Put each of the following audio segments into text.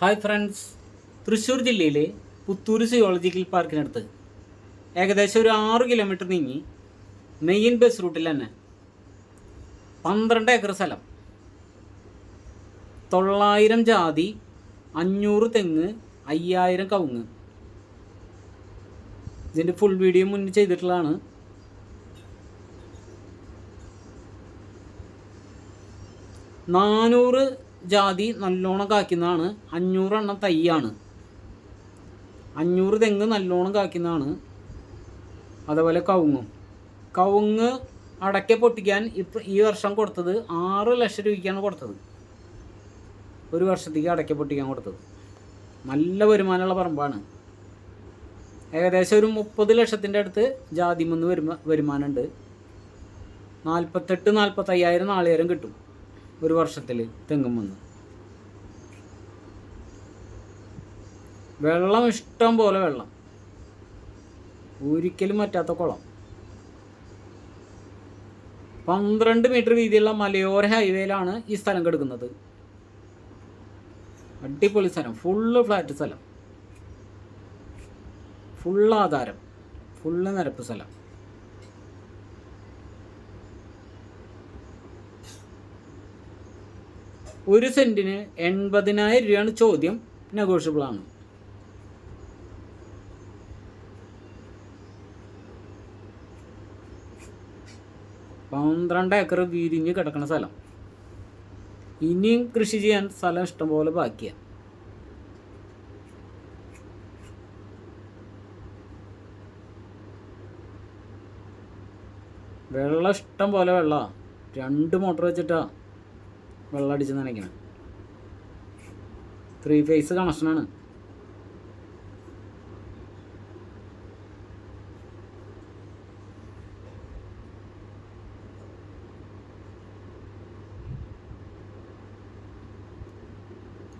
Hi friends, Thrissur ജില്ലയിലെ പുത്തൂർ സുയോളജിക്കൽ പാർക്കിനടുത്ത് ഏകദേശം ഒരു 6 കിലോമീറ്റർ നീങ്ങി മെയിൻ ബസ് റൂട്ടിൽ തന്നെ 12 ഏക്കർ സ്ഥലം, 900 ജാതി, 500 തെങ്ങ്, 5000 കവുങ്ങ്. ഇതിൻ്റെ ഫുൾ വീഡിയോ മുന്നിൽ ചെയ്തിട്ടുള്ളതാണ്. നാനൂറ് ജാതി നല്ലോണം കായ്ക്കുന്നതാണ്, 500 എണ്ണം തൈയാണ്, 500 തെങ്ങ് നല്ലോണം കായ്ക്കുന്നതാണ്. അതുപോലെ കവുങ്ങ് അടയ്ക്ക പൊട്ടിക്കാൻ ഈ വർഷം കൊടുത്തത് 6 ലക്ഷം രൂപയ്ക്കാണ് കൊടുത്തത്. ഒരു വർഷത്തേക്ക് അടയ്ക്ക പൊട്ടിക്കാൻ കൊടുത്തത്. നല്ല വരുമാനമുള്ള പറമ്പാണ്. ഏകദേശം ഒരു 30 ലക്ഷത്തിൻ്റെ അടുത്ത് ജാതിമെന്ന് വരുമാനമുണ്ട്. 48-45 നാളികേരം കിട്ടും ഒരു വർഷത്തിൽ തെങ്ങും വന്ന്. വെള്ളം ഇഷ്ടം പോലെ വെള്ളം, ഒരിക്കലും പറ്റാത്ത കുളം. 12 മീറ്റർ വീതിയുള്ള മലയോര ഹൈവേയിലാണ് ഈ സ്ഥലം കിടക്കുന്നത്. അടിപൊളി സ്ഥലം, ഫുള്ള് ഫ്ലാറ്റ് സ്ഥലം, ഫുള്ള് ആധാരം, ഫുള്ള് നിരപ്പ് സ്ഥലം. ഒരു സെൻറ്റിന് 80,000 രൂപയാണ് ചോദ്യം, നെഗോഷ്യബിളാണ്. പന്ത്രണ്ട് ഏക്കർ വിരിഞ്ഞ് കിടക്കുന്ന സ്ഥലം. ഇനിയും കൃഷി ചെയ്യാൻ സ്ഥലം ഇഷ്ടംപോലെ ബാക്കിയാണ്. വെള്ളം ഇഷ്ടം പോലെ വെള്ളമാണ്. 2 മോട്ടർ വെച്ചിട്ടാണ് വെള്ളം അടിച്ച് നനയ്ക്കണം. 3 ഫേസ് കണക്ഷനാണ്.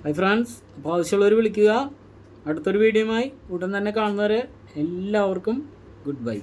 ഹായ് ഫ്രണ്ട്സ്, അപ്പോൾ ആവശ്യമുള്ളവർ വിളിക്കുക. അടുത്തൊരു വീഡിയോയുമായി ഉടൻ തന്നെ കാണുന്നവരെ എല്ലാവർക്കും ഗുഡ് ബൈ.